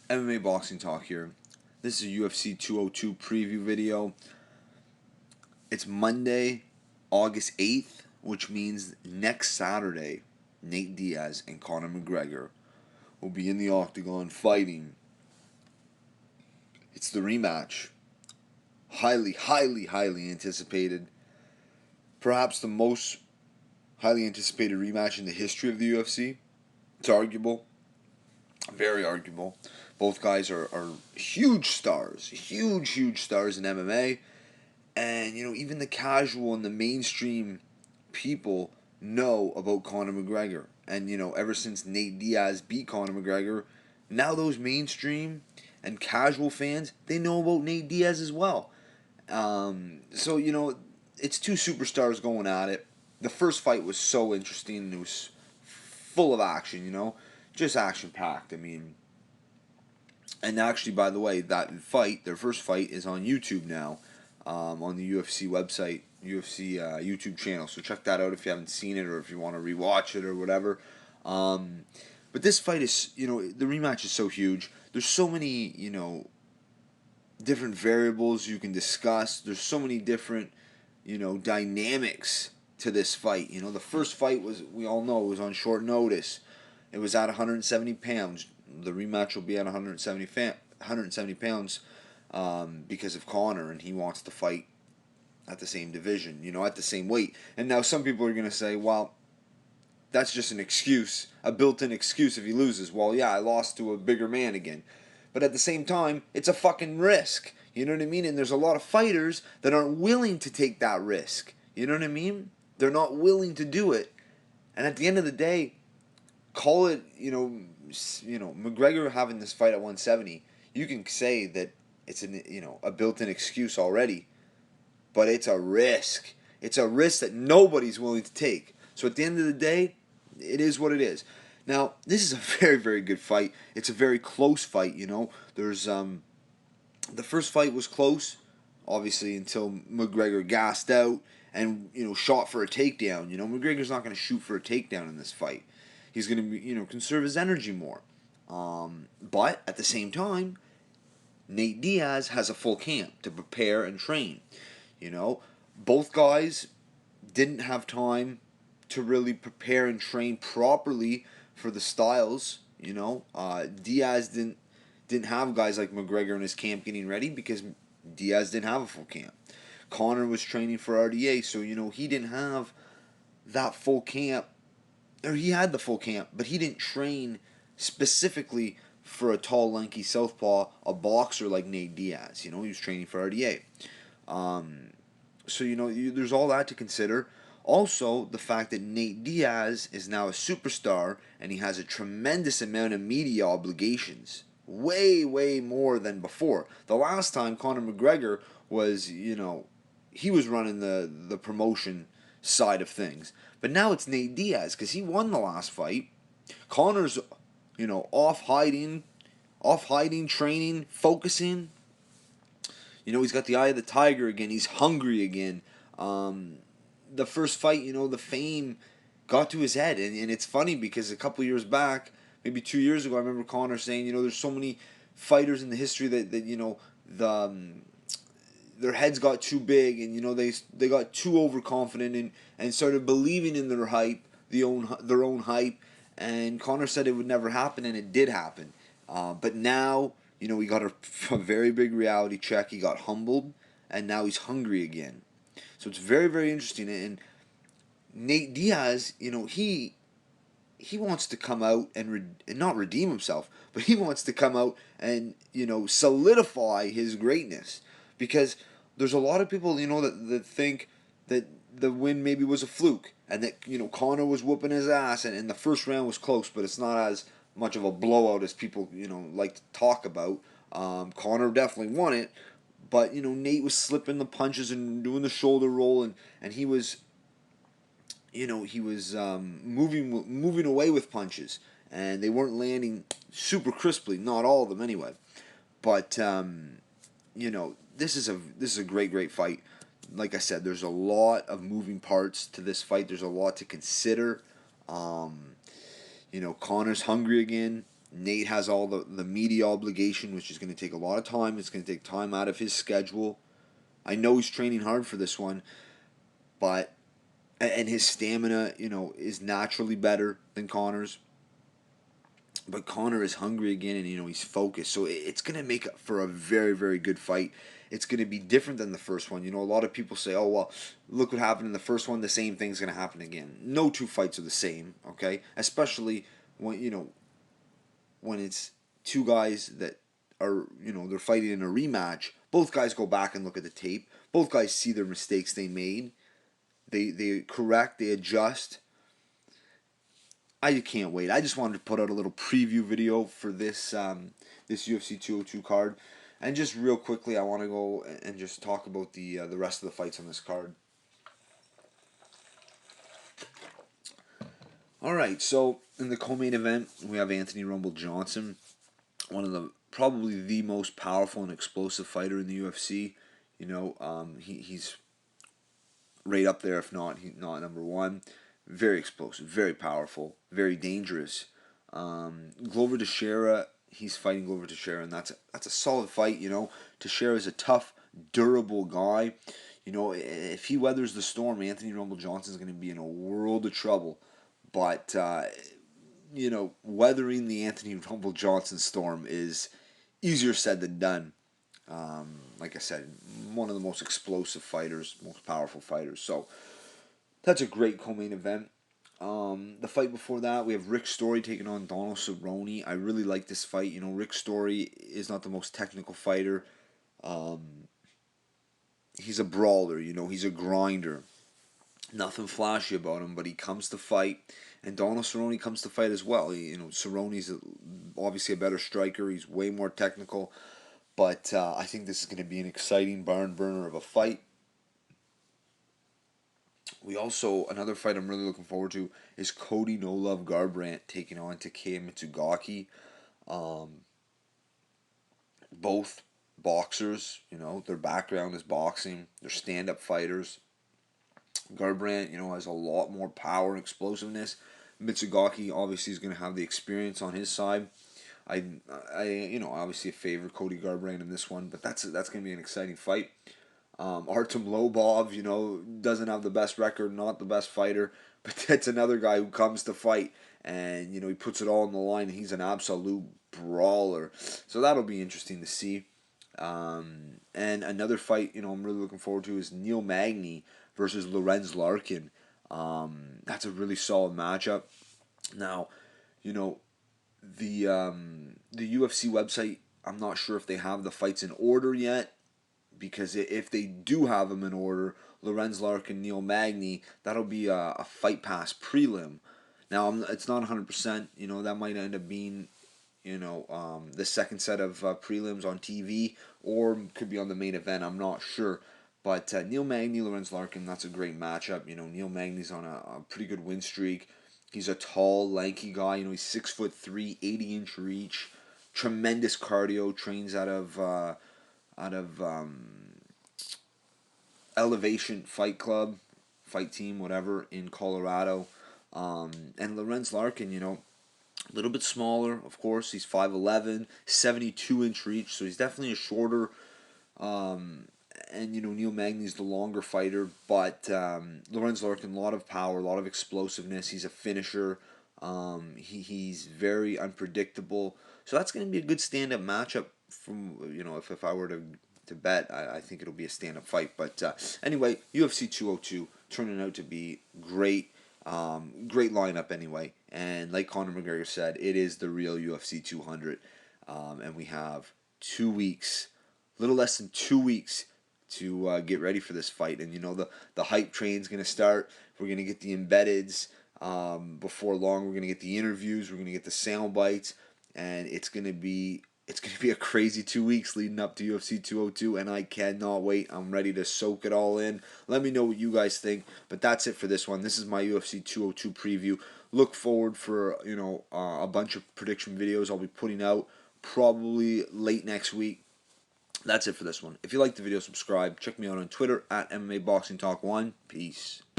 MMA Boxing Talk here. This is a UFC 202 preview video. It's Monday, August 8th, which means next Saturday, Nate Diaz and Conor McGregor will be in the octagon fighting. It's the rematch. Highly anticipated. Perhaps the most highly anticipated rematch in the history of the UFC. It's arguable. Very arguable. Both guys are huge stars. Huge stars in MMA. And, even the casual and the mainstream people know about Conor McGregor. And, ever since Nate Diaz beat Conor McGregor, now those mainstream and casual fans, they know about Nate Diaz as well. So, it's two superstars going at it. The first fight was so interesting, and it was full of action, just action-packed. And actually, by the way, that fight, their first fight, is on YouTube now, on the UFC website, UFC YouTube channel. So check that out if you haven't seen it, or if you want to rewatch it or whatever. But this fight is, the rematch is so huge. There's so many, different variables you can discuss. There's so many different, dynamics to this fight. The first fight was, we all know, it was on short notice. It was at 170 pounds. The rematch will be at 170 pounds because of Conor, and he wants to fight at the same division, at the same weight. And now some people are going to say, well, that's just an excuse, a built-in excuse if he loses. Well, yeah, I lost to a bigger man again. But at the same time, it's a fucking risk. You know what I mean? And there's a lot of fighters that aren't willing to take that risk. You know what I mean? They're not willing to do it. And at the end of the day, call it, McGregor having this fight at 170, you can say that it's a built-in excuse already, but it's a risk. It's a risk that nobody's willing to take. So at the end of the day, it is what it is. Now, this is a very good fight. It's a very close fight, There's the first fight was close, obviously, until McGregor gassed out and, shot for a takedown. McGregor's not going to shoot for a takedown in this fight. He's going to, conserve his energy more. But at the same time, Nate Diaz has a full camp to prepare and train. Both guys didn't have time to really prepare and train properly for the styles. Diaz didn't have guys like McGregor in his camp getting ready because Diaz didn't have a full camp. Conor was training for RDA, so he didn't have that full camp. Or he had the full camp, but he didn't train specifically for a tall, lanky southpaw, a boxer like Nate Diaz. He was training for RDA. So, there's all that to consider. Also, the fact that Nate Diaz is now a superstar and he has a tremendous amount of media obligations. Way more than before. The last time Conor McGregor was, he was running the promotion side of things. But now it's Nate Diaz because he won the last fight. Conor's, off hiding, training, focusing. He's got the eye of the tiger again. He's hungry again. The first fight, the fame got to his head. And it's funny because a couple years back, maybe 2 years ago, I remember Conor saying, there's so many fighters in the history that their heads got too big and, they got too overconfident and started believing in their hype, their own hype. And Conor said it would never happen, and it did happen. But now, he got a very big reality check. He got humbled, and now he's hungry again. So it's very interesting. And Nate Diaz, he wants to come out and not redeem himself, but he wants to come out and, solidify his greatness. Because there's a lot of people, that think that the win maybe was a fluke, and that, Conor was whooping his ass, and the first round was close, but it's not as much of a blowout as people, like to talk about. Conor definitely won it, but, Nate was slipping the punches and doing the shoulder roll, and he was, moving away with punches, and they weren't landing super crisply, not all of them anyway. But, this is a great fight. Like I said, there's a lot of moving parts to this fight. There's a lot to consider. Conor's hungry again. Nate has all the media obligation, which is going to take a lot of time. It's going to take time out of his schedule. I know he's training hard for this one, but and his stamina, is naturally better than Conor's. But Conor is hungry again, and he's focused. So it's gonna make for a very, very good fight. It's gonna be different than the first one. A lot of people say, "Oh well, look what happened in the first one. The same thing's gonna happen again." No two fights are the same, okay? Especially when it's two guys that are they're fighting in a rematch. Both guys go back and look at the tape. Both guys see their mistakes they made. They correct. They adjust. I can't wait. I just wanted to put out a little preview video for this UFC 202 card, and just real quickly, I want to go and just talk about the rest of the fights on this card. All right, so in the co-main event, we have Anthony Rumble Johnson, one of the probably the most powerful and explosive fighter in the UFC. He's right up there, if not not number one. Very explosive, very powerful, very dangerous. Glover Teixeira, he's fighting Glover Teixeira, and that's a solid fight. Teixeira is a tough, durable guy. If he weathers the storm, Anthony Rumble Johnson is going to be in a world of trouble. But weathering the Anthony Rumble Johnson storm is easier said than done. Like I said, one of the most explosive fighters, most powerful fighters. So that's a great co-main event. The fight before that, we have Rick Story taking on Donald Cerrone. I really like this fight. Rick Story is not the most technical fighter. He's a brawler. He's a grinder. Nothing flashy about him, but he comes to fight. And Donald Cerrone comes to fight as well. Cerrone's obviously a better striker. He's way more technical. But I think this is going to be an exciting barn burner of a fight. Another fight I'm really looking forward to is Cody No Love Garbrandt taking on Takeya Mitsugaki. Both boxers, their background is boxing. They're stand-up fighters. Garbrandt, has a lot more power and explosiveness. Mitsugaki obviously is going to have the experience on his side. I obviously favor Cody Garbrandt in this one, but that's going to be an exciting fight. Artem Lobov, doesn't have the best record, not the best fighter, but that's another guy who comes to fight, and he puts it all on the line. He's an absolute brawler, so that'll be interesting to see. And another fight, I'm really looking forward to is Neil Magny versus Lorenz Larkin. That's a really solid matchup. Now, the UFC website, I'm not sure if they have the fights in order yet, because if they do have them in order, Lorenz Larkin, Neil Magny, that'll be a Fight Pass prelim. Now, it's not 100%. That might end up being, the second set of prelims on TV, or could be on the main event. I'm not sure. But Neil Magny, Lorenz Larkin, that's a great matchup. Neil Magny's on a pretty good win streak. He's a tall, lanky guy. He's 6'3", 80-inch reach, tremendous cardio. Trains out of Elevation Fight Club, fight team, whatever, in Colorado. And Lorenz Larkin, a little bit smaller, of course. He's 5'11", 72-inch reach, so he's definitely a shorter. And Neil Magny's the longer fighter, but Lorenz Larkin, a lot of power, a lot of explosiveness. He's a finisher. He's very unpredictable. So that's going to be a good stand-up matchup. From if I were to bet, I think it'll be a stand-up fight. But anyway, UFC 202 turning out to be great. Great lineup anyway. And like Conor McGregor said, it is the real UFC 200. And we have 2 weeks, little less than 2 weeks to get ready for this fight. And the hype train's going to start. We're going to get the embeddeds. Before long, we're going to get the interviews. We're going to get the sound bites. And it's going to be a crazy 2 weeks leading up to UFC 202, and I cannot wait. I'm ready to soak it all in. Let me know what you guys think. But that's it for this one. This is my UFC 202 preview. Look forward for a bunch of prediction videos I'll be putting out probably late next week. That's it for this one. If you like the video, subscribe. Check me out on Twitter at MMA Boxing Talk 1. Peace.